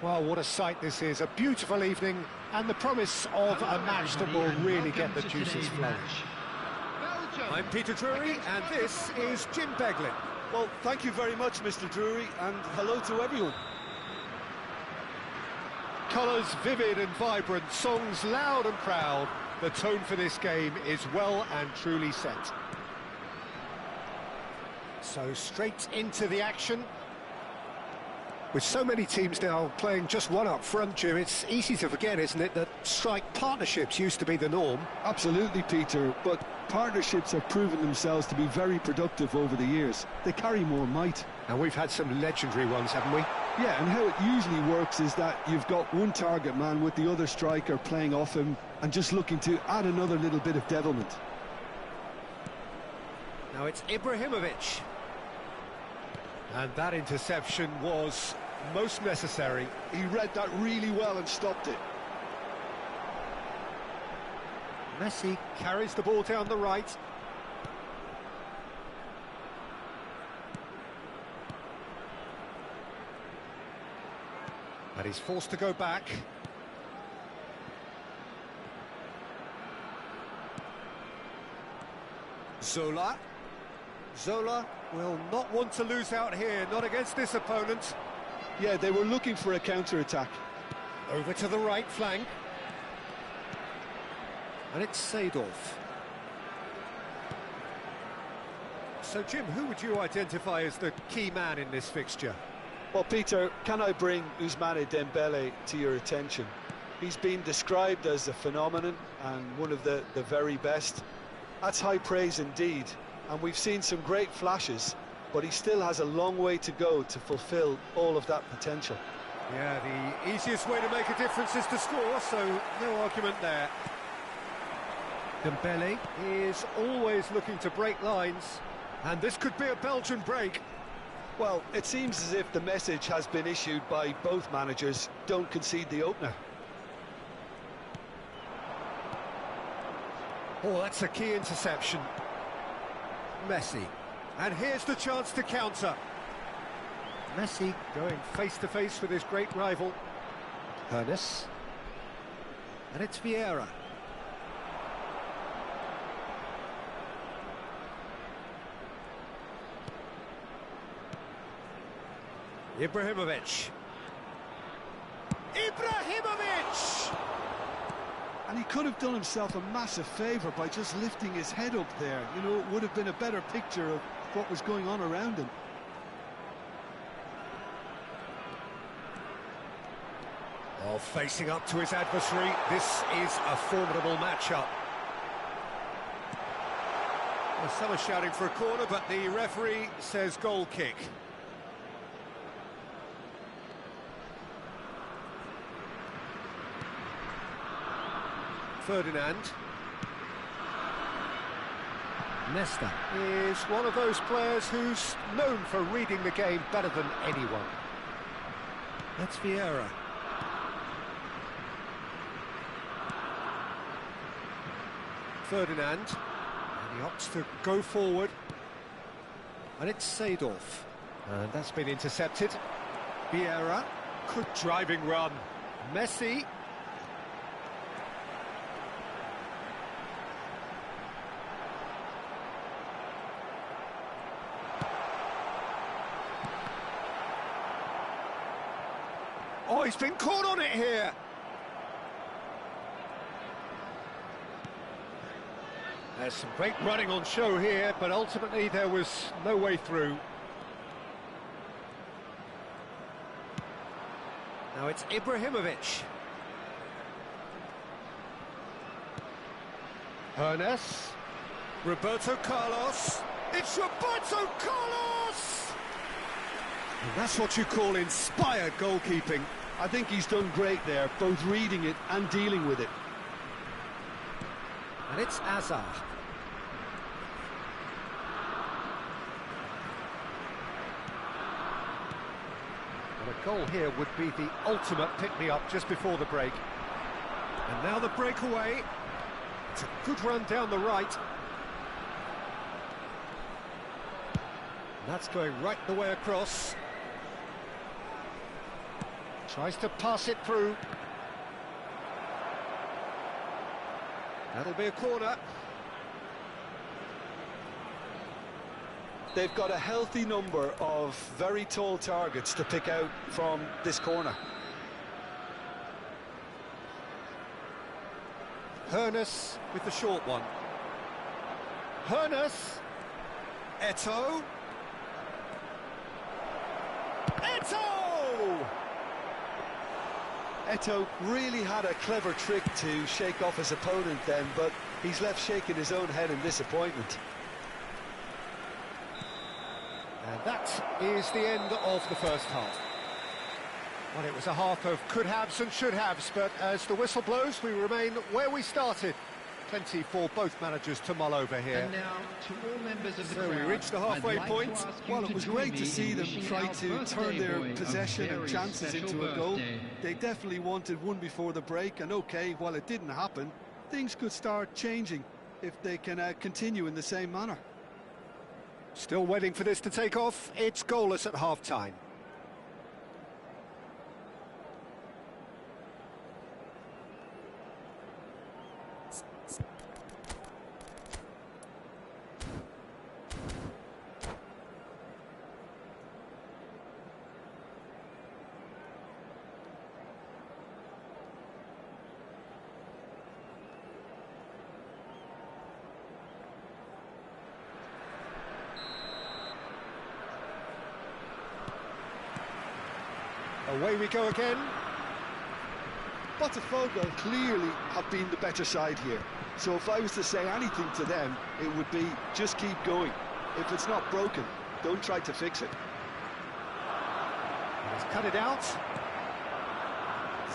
Well, what a sight this is. A beautiful evening and the promise of a match that will really get the juices flowing. I'm Peter Drury and this is Jim Beglin. Well, thank you very much, Mr. Drury, and hello to everyone. Colours vivid and vibrant, songs loud and proud. The tone for this game is well and truly set. So straight into the action. With so many teams now playing just one up front, Jim, it's easy to forget, isn't it, that strike partnerships used to be the norm. Absolutely, Peter, but partnerships have proven themselves to be very productive over the years. They carry more might. And we've had some legendary ones, haven't we? Yeah, and how it usually works is that you've got one target man with the other striker playing off him and just looking to add another little bit of devilment. Now it's Ibrahimovic. And that interception was most necessary. He read that really well and stopped it. Messi carries the ball down the right. And he's forced to go back. Zola. Zola will not want to lose out here, not against this opponent. Yeah, they were looking for a counter-attack. Over to the right flank. And it's Seedorf. So, Jim, who would you identify as the key man in this fixture? Well, Peter, can I bring Ousmane Dembele to your attention? He's been described as a phenomenon and one of the very best. That's high praise indeed, and we've seen some great flashes, but he still has a long way to go to fulfill all of that potential. Yeah, the easiest way to make a difference is to score, so no argument there. Dembele is always looking to break lines, and this could be a Belgian break. Well, it seems as if the message has been issued by both managers: don't concede the opener. Oh, that's a key interception. Messi. And here's the chance to counter. Messi going face-to-face with his great rival. Hoeneß. And it's Vieira. Ibrahimovic. Ibrahimovic! And he could have done himself a massive favour by just lifting his head up there. You know, it would have been a better picture of what was going on around him. Oh, facing up to his adversary, this is a formidable matchup. Well, some are shouting for a corner, but the referee says goal kick. Ferdinand. Nesta is one of those players who's known for reading the game better than anyone. That's Vieira. Ferdinand. And he opts to go forward. And it's Seedorf. And that's been intercepted. Vieira. Good driving run. Messi. Oh, he's been caught on it here. There's some great running on show here, but ultimately there was no way through. Now it's Ibrahimovic. Hoeneß. Roberto Carlos. It's Roberto Carlos! And that's what you call inspired goalkeeping. I think he's done great there, both reading it and dealing with it. And it's Hazard. And a goal here would be the ultimate pick-me-up just before the break. And now the breakaway. It's a good run down the right. And that's going right the way across. Tries to pass it through. That'll be a corner. They've got a healthy number of very tall targets to pick out from this corner. Hoeneß with the short one. Hoeneß. Eto'o. Eto'o! Eto'o really had a clever trick to shake off his opponent then, but he's left shaking his own head in disappointment. And that is the end of the first half. Well, it was a half of could-haves and should-haves, but as the whistle blows, we remain where we started. Plenty for both managers to mull over here. And now, to all members of the So crowd, we reached the halfway I'd like point. to ask you Well, it to was join great me to see in them wishing try our to birthday turn their boy a possession and very chances into special a goal. birthday. They definitely wanted one before the break, and okay, while it didn't happen, things could start changing if they can continue in the same manner. Still waiting for this to take off. It's goalless at half-time. Away we go again. Botafogo clearly have been the better side here. So if I was to say anything to them, it would be just keep going. If it's not broken, don't try to fix it. He's cut it out.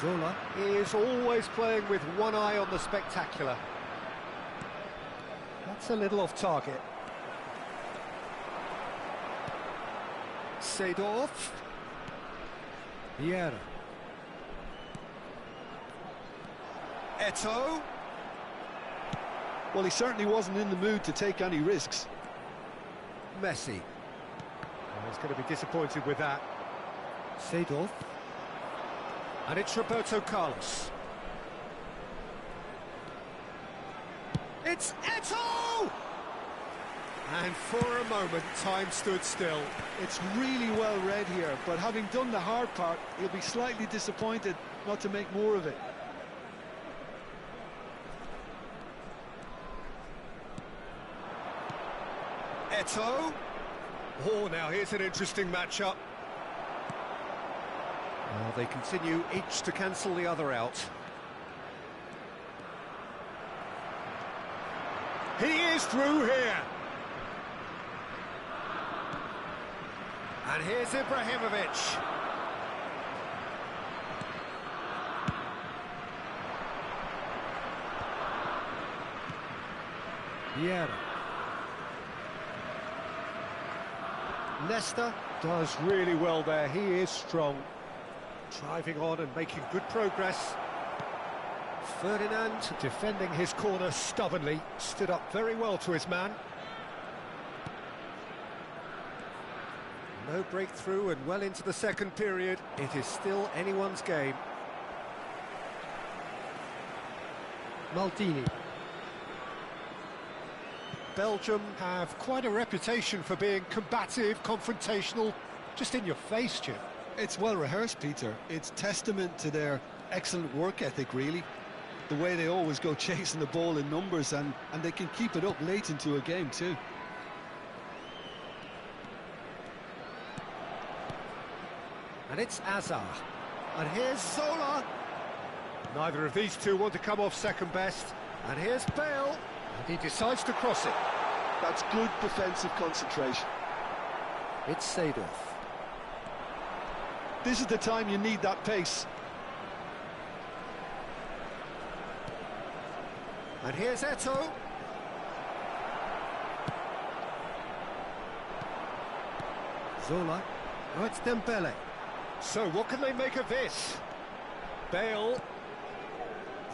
Zola is always playing with one eye on the spectacular. That's a little off target. Seedorf. Vieira. Eto'o. Well, he certainly wasn't in the mood to take any risks. Messi. Oh, he's going to be disappointed with that. Seedorf. And it's Roberto Carlos. It's Eto'o! And for a moment, time stood still. It's really well read here, but having done the hard part, he'll be slightly disappointed not to make more of it. Eto'o. Oh, now here's an interesting matchup. Well, they continue each to cancel the other out. He is through here. And here's Ibrahimovic. Vieira. Nesta does really well there. He is strong. Driving on and making good progress. Ferdinand defending his corner stubbornly. Stood up very well to his man. No breakthrough and well into the second period. It is still anyone's game. Maldini. Belgium have quite a reputation for being combative, confrontational, just in your face, Jim. It's well rehearsed, Peter. It's testament to their excellent work ethic, really. The way they always go chasing the ball in numbers, and they can keep it up late into a game too. And it's Azar. And here's Zola. Neither of these two want to come off second best. And here's Bale. And he decides to cross it. That's good defensive concentration. It's Seedorf. This is the time you need that pace. And here's Eto'o. Zola. Oh, it's Dembele. So what can they make of this? Bale.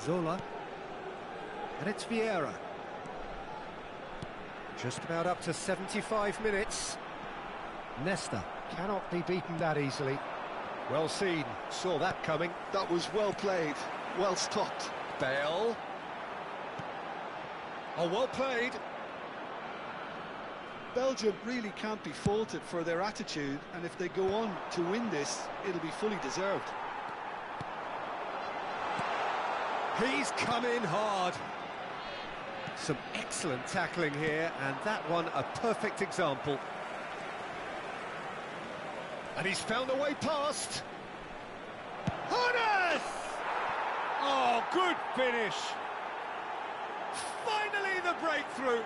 Zola. And it's Vieira. Just about up to 75 minutes. Nesta cannot be beaten that easily. Well seen, saw that coming. That was well played, well stopped. Bale. Oh, well played. Belgium really can't be faulted for their attitude, and if they go on to win this, it'll be fully deserved. He's come in hard. Some excellent tackling here, and that one a perfect example. And he's found a way past. Hones! Oh, good finish. Finally the breakthrough.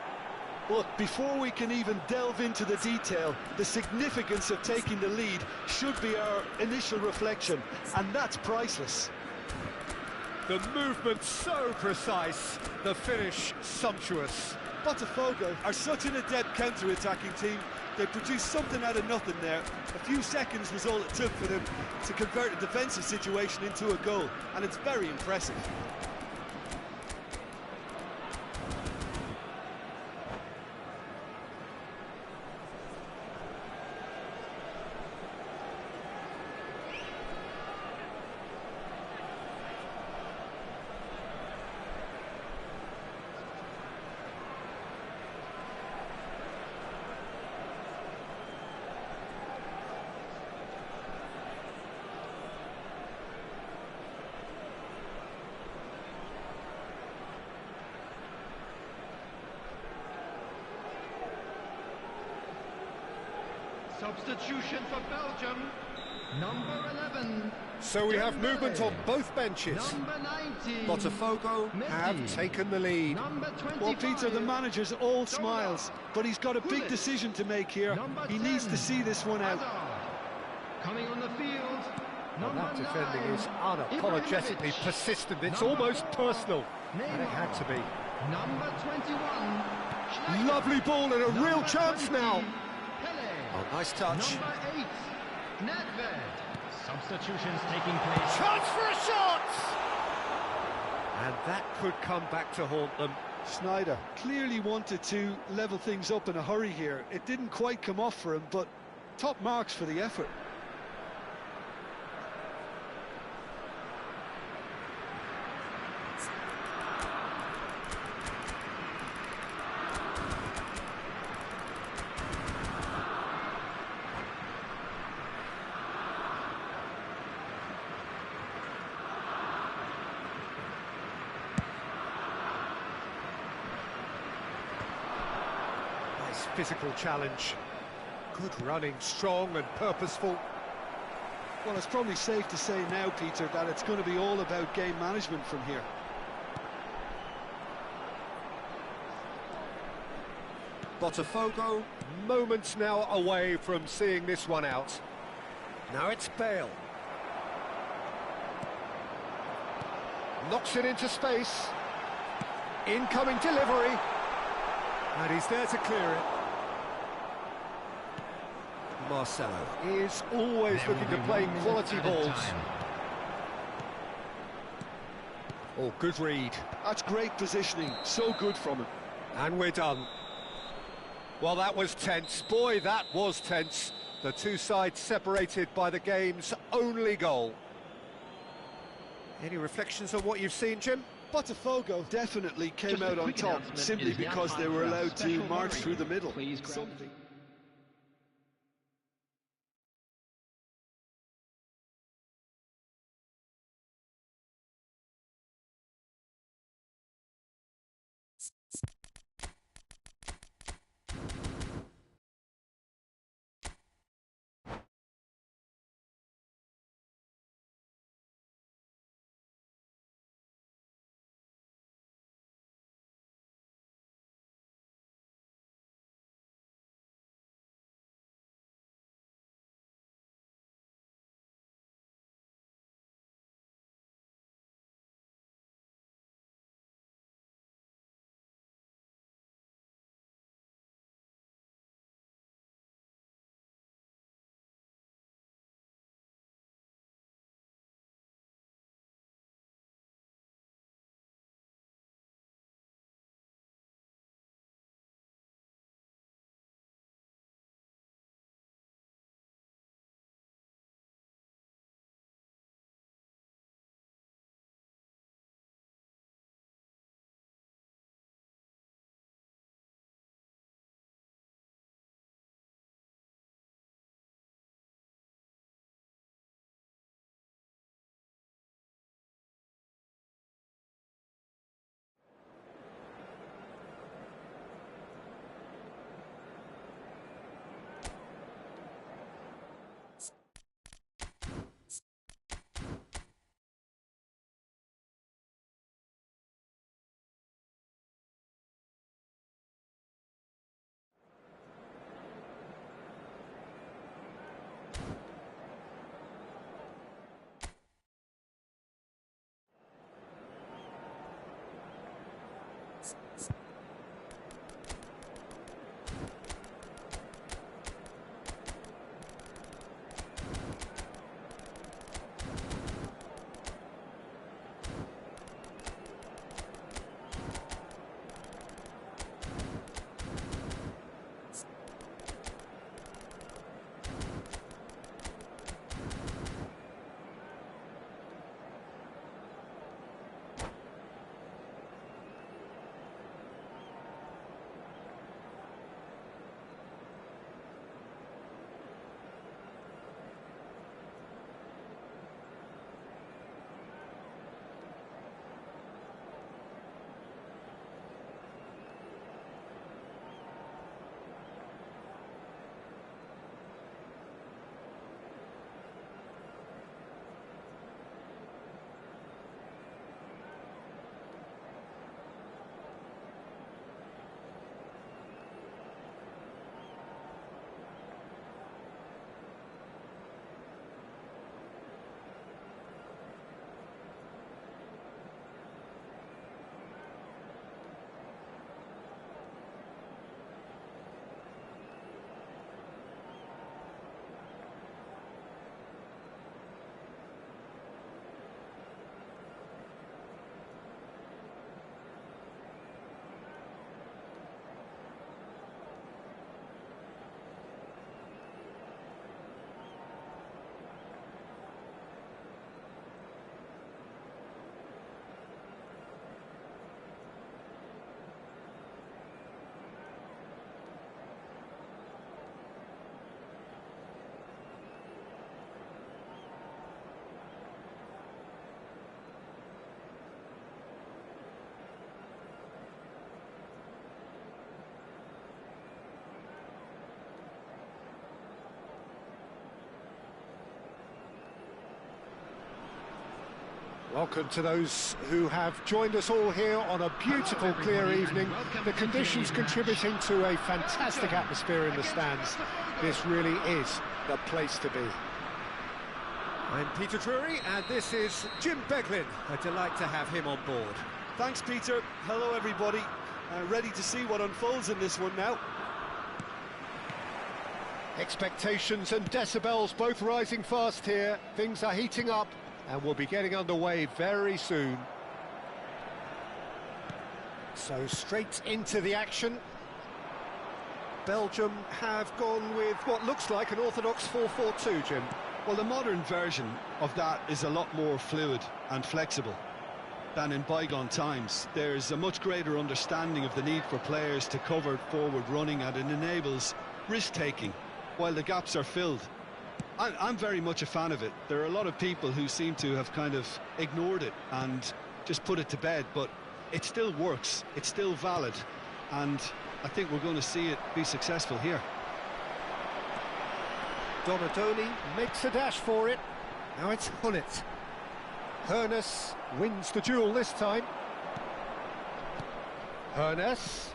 But before we can even delve into the detail, the significance of taking the lead should be our initial reflection, and that's priceless. The movement so precise, the finish sumptuous. Botafogo are such an adept counter-attacking team. They produced something out of nothing there. A few seconds was all it took for them to convert a defensive situation into a goal, and it's very impressive. Substitution for Belgium. Number 11. So we have Dembele. movement on both benches. Number 19. Botafogo Messi. have taken the lead. Number 25. Well, Peter, the manager's all smiles, but he's got a big decision to make here. Number He 10. needs to see this one out. Hazard. Coming on the field. Well, Number that defending 9. is unapologetically Ibrahimovic. persistent. It's Number almost 4. personal. And it had to be. Number 21. Schneider. Lovely ball and a real Number chance 20. now. Pele. Oh, nice touch. Number 8. Nedved. Substitutions taking place. Chance for a shot! And that could come back to haunt them. Sneijder clearly wanted to level things up in a hurry here. It didn't quite come off for him, but top marks for the effort. Nice physical challenge. Good running, strong and purposeful. Well, it's probably safe to say now, Peter, that it's going to be all about game management from here. Botafogo, moments now away from seeing this one out. Now it's Bale. Knocks it into space. Incoming delivery. And he's there to clear it. Marcelo is always looking to play quality balls. Oh, good read. That's great positioning, so good from him. And we're done. Well, that was tense. Boy, that was tense. The two sides separated by the game's only goal. Any reflections on what you've seen, Jim? Botafogo definitely came Just a out on quick top announcement. It simply is now because time they were for our allowed to special march through the moderator. middle. Please grab Something. Welcome to those who have joined us all here on a beautiful, clear evening. The conditions contributing to a fantastic atmosphere in the stands. This really is the place to be. I'm Peter Drury, and this is Jim Beglin. A delight to have him on board. Thanks, Peter. Hello, everybody. Ready to see what unfolds in this one now. Expectations and decibels both rising fast here. Things are heating up, and we'll be getting underway very soon. So straight into the action. Belgium have gone with what looks like an orthodox 4-4-2, Jim. Well, the modern version of that is a lot more fluid and flexible than in bygone times. There's a much greater understanding of the need for players to cover forward running, and it enables risk-taking while the gaps are filled. I'm very much a fan of it. There are a lot of people who seem to have kind of ignored it and just put it to bed, but it still works, it's still valid, and I think we're going to see it be successful here. Donadoni makes a dash for it. Now it's Gullit. Hoeneß wins the duel this time. Hoeneß.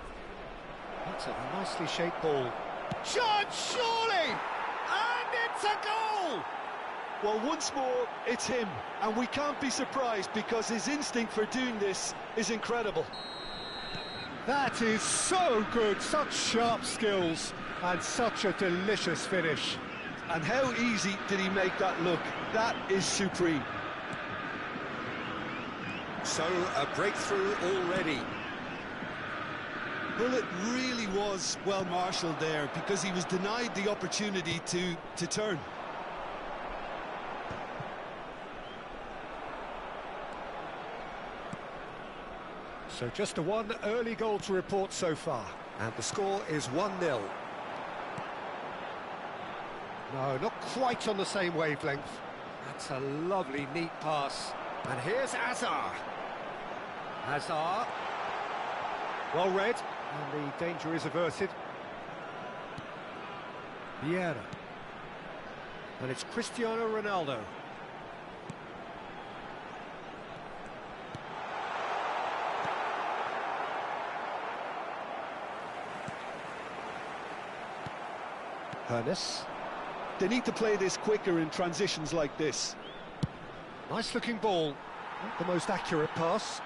That's a nicely shaped ball. Shot, surely! And it's a goal! Well, once more, it's him, and we can't be surprised because his instinct for doing this is incredible. That is so good, such sharp skills, and such a delicious finish. And how easy did he make that look? That is supreme. So, a breakthrough already. Gullit really was well marshalled there because he was denied the opportunity to turn. So just a one early goal to report so far, and the score is 1-0. No, not quite on the same wavelength. That's a lovely, neat pass. And here's Hazard. Hazard. Well read, and the danger is averted. Vieira. And it's Cristiano Ronaldo. Hoeneß. They need to play this quicker in transitions like this. Nice looking ball. Not the most accurate pass.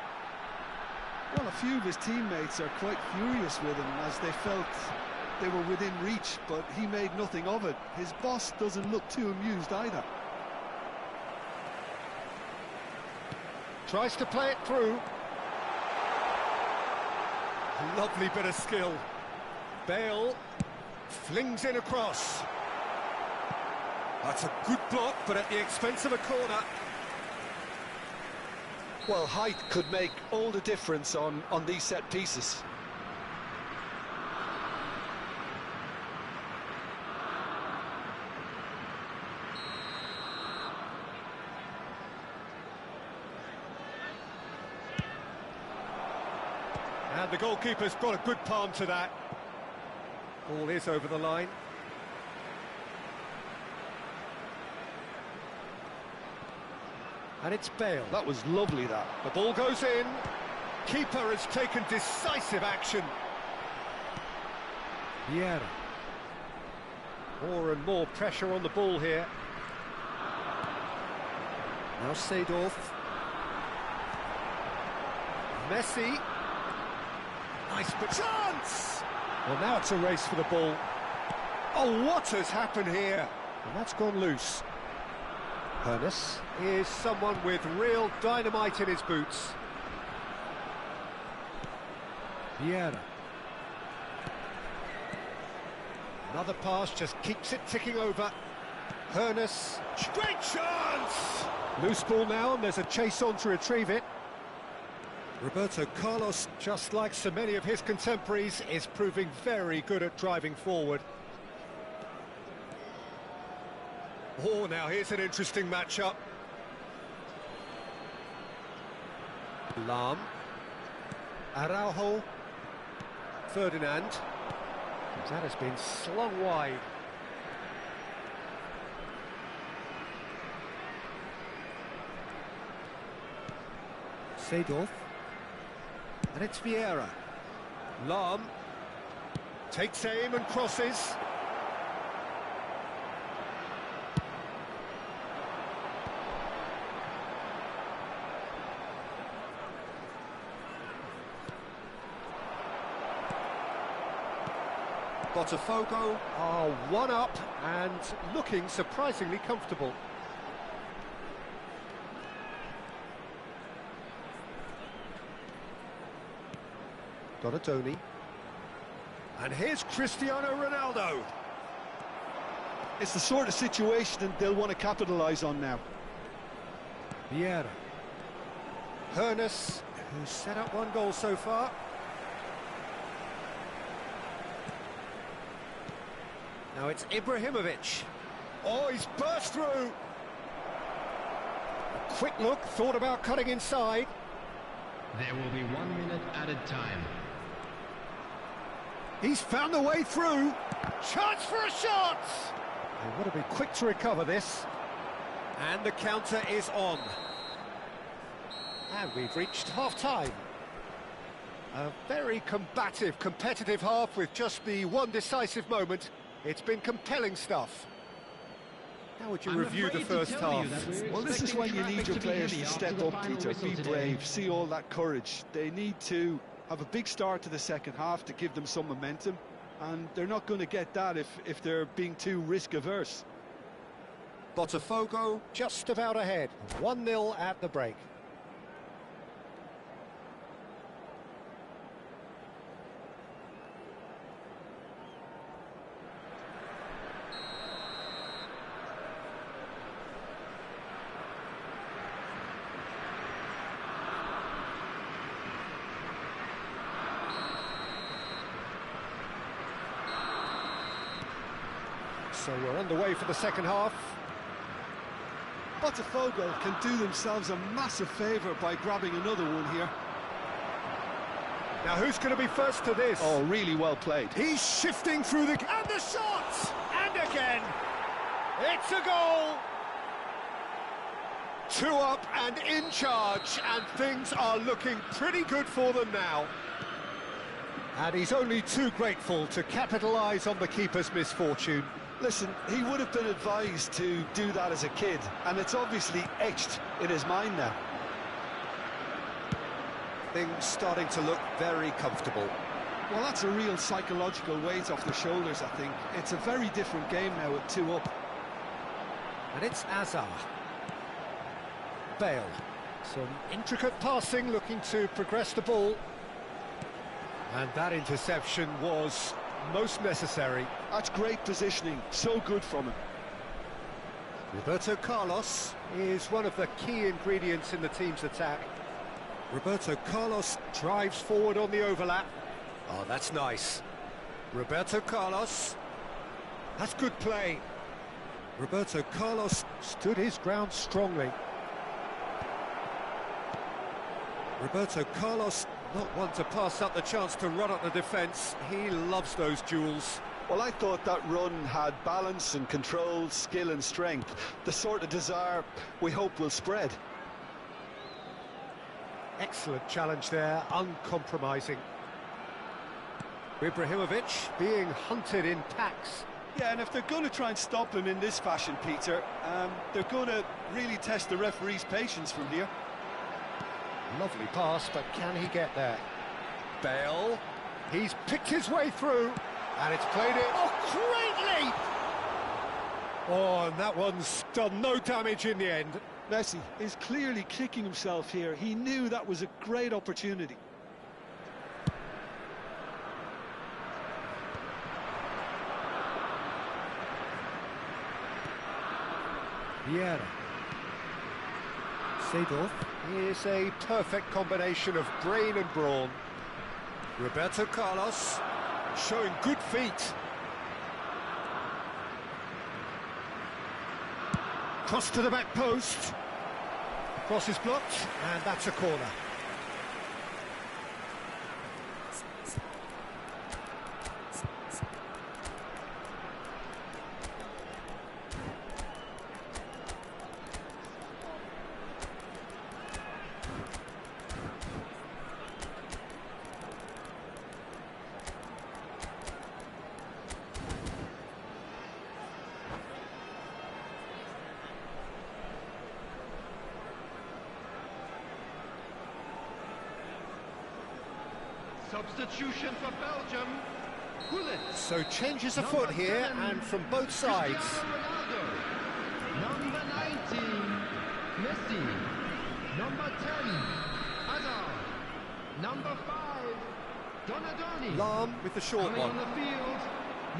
Well, a few of his teammates are quite furious with him as they felt they were within reach, but he made nothing of it. His boss doesn't look too amused either. Tries to play it through. Lovely bit of skill. Bale flings in across. That's a good block, but at the expense of a corner. Well, height could make all the difference on these set pieces. And the goalkeeper's got a good palm to that. Ball is over the line. And it's Bale. That was lovely, that. The ball goes in. Keeper has taken decisive action. Vieira. More and more pressure on the ball here. Now Seedorf. Messi. Nice but chance! Well, now it's a race for the ball. Oh, what has happened here? And that's gone loose. Hoeneß is someone with real dynamite in his boots. Vieira. Another pass just keeps it ticking over. Hoeneß. Great chance! Loose ball now, and there's a chase on to retrieve it. Roberto Carlos, just like so many of his contemporaries, is proving very good at driving forward. Oh, now here's an interesting matchup. Lahm. Araujo. Ferdinand. That has been slung wide. Seedorf. And it's Vieira. Lahm takes aim and crosses. Botafogo are one up and looking surprisingly comfortable. Donatoni. And here's Cristiano Ronaldo. It's the sort of situation they'll want to capitalise on now. Vieira. Hoeneß, who's set up one goal so far. Now it's Ibrahimovic. Oh, he's burst through. A quick look, thought about cutting inside. There will be 1 minute added time. He's found the way through. Chance for a shot! They would have been quick to recover this. And the counter is on. And we've reached half-time. A very combative, competitive half with just the one decisive moment. It's been compelling stuff. How would you review the first half? Well, this is when you need your players to step up, Peter, be brave, see all that courage. They need to have a big start to the second half to give them some momentum, and they're not going to get that if they're being too risk-averse. Botafogo just about ahead, 1-0 at the break. So we're underway for the second half. Botafogo can do themselves a massive favour by grabbing another one here. Now who's going to be first to this? Oh, really well played. He's shifting through the... And the shot! And again! It's a goal! 2 up and in charge, and things are looking pretty good for them now. And he's only too grateful to capitalise on the keeper's misfortune. Listen, he would have been advised to do that as a kid, and it's obviously etched in his mind now. Things starting to look very comfortable. Well, that's a real psychological weight off the shoulders, I think. It's a very different game now with 2 up. And it's Azar. Bale. Some intricate passing, looking to progress the ball. And that interception was most necessary. That's great positioning, so good from him. Roberto Carlos is one of the key ingredients in the team's attack. Roberto Carlos drives forward on the overlap. Oh, that's nice. Roberto Carlos. That's good play. Roberto Carlos stood his ground strongly. Roberto Carlos, not one to pass up the chance to run up the defence. He loves those duels. Well, I thought that run had balance and control, skill and strength. The sort of desire we hope will spread. Excellent challenge there, uncompromising. Ibrahimovic being hunted in packs. Yeah, and if they're going to try and stop him in this fashion, Peter, they're going to really test the referee's patience from here. Lovely pass, but can he get there? Bale, he's picked his way through, and it's played it. Oh, great leap! Oh, and that one's done no damage in the end. Messi is clearly kicking himself here. He knew that was a great opportunity. Vieira. Seedorf is a perfect combination of brain and brawn. Roberto Carlos showing good feet. Cross to the back post. Cross is blocked, and that's a corner. Substitution for Belgium. Gullit. So changes afoot here, and from both sides. Cristiano Ronaldo. Number 19, Messi. Number 10, Hazard. Number 5, Donadoni. Lahm with the short Coming on one. the field.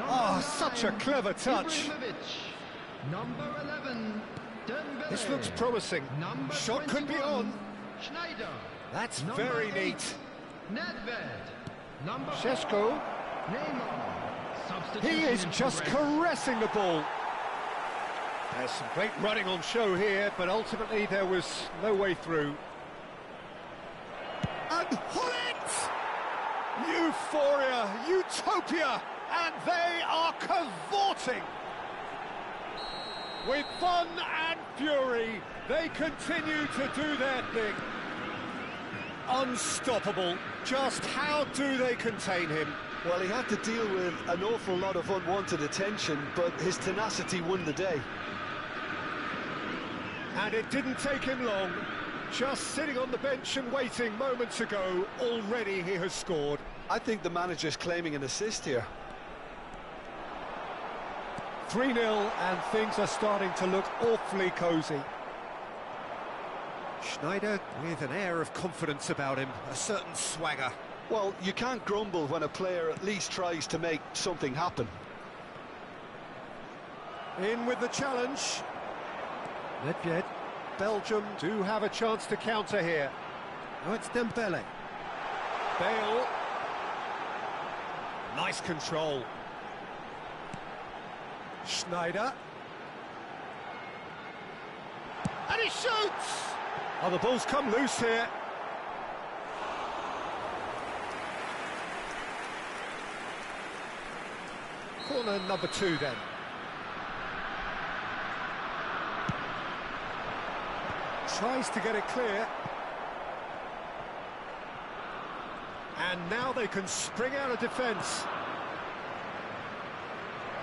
Oh, such a clever touch. Ibrahimovic. Number 11, Dembele. This looks promising. Number Shot could be 21, on. Schneider. That's Number very 8, neat. Nedved. Number 4, Šeško. Neymar. Substitution He is in just progress. caressing the ball. There's some great running on show here, but ultimately there was no way through. And Gullit! Euphoria, utopia, and they are cavorting. With fun and fury, they continue to do their thing. Unstoppable. Just how do they contain him? Well, he had to deal with an awful lot of unwanted attention, but his tenacity won the day. And it didn't take him long. Just sitting on the bench and waiting moments ago, already he has scored. I think the manager's claiming an assist here. 3-0, and things are starting to look awfully cosy. Schneider with an air of confidence about him, a certain swagger. Well, you can't grumble when a player at least tries to make something happen. In with the challenge. Nedved. Belgium do have a chance to counter here. Now it's Dembele. Bale. Nice control. Schneider. And he shoots! Oh, the ball's come loose here. Corner number 2 then. Tries to get it clear. And now they can spring out of defence.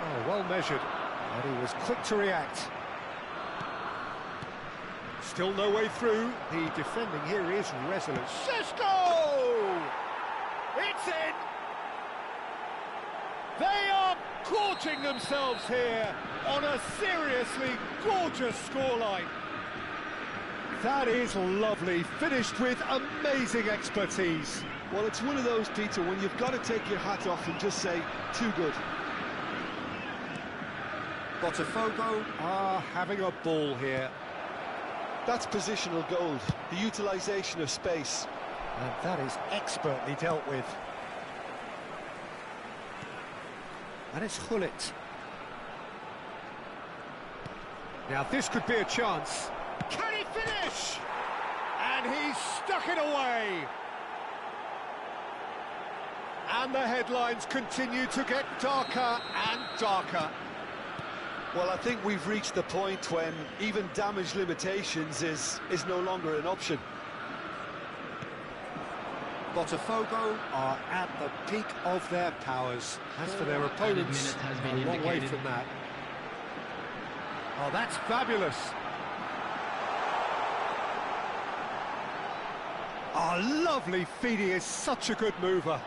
Oh, well measured. And he was quick to react. Still no way through. The defending here is resolute. Šeško! It's in! They are gorging themselves here on a seriously gorgeous scoreline. That is lovely, finished with amazing expertise. Well, it's one of those, Peter, when you've got to take your hat off and just say, too good. Botafogo are having a ball here. That's positional gold, the utilisation of space. And that is expertly dealt with. And it's Gullit. Now this could be a chance. Can he finish? And he's stuck it away. And the headlines continue to get darker and darker. Well, I think we've reached the point when even damage limitations is no longer an option. Botafogo are at the peak of their powers. As for their opponents, a long way from that. Oh, that's fabulous. Oh, lovely feeding, is such a good mover.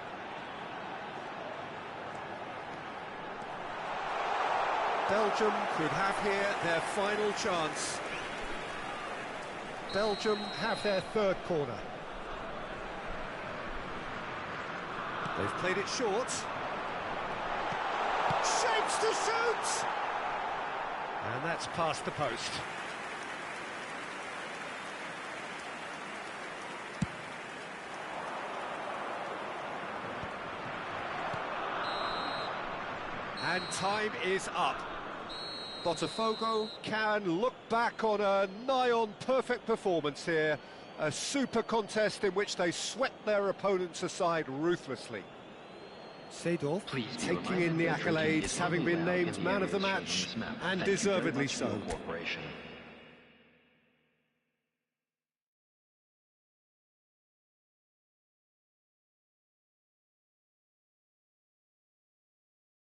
Belgium could have here their final chance. Belgium have their third corner. They've played it short. Shapes to shoot! And that's past the post. And time is up. Botafogo can look back on a nigh-on perfect performance here. A super contest in which they swept their opponents aside ruthlessly. Seedorf taking in the accolades, having been named man of the match, and deservedly so.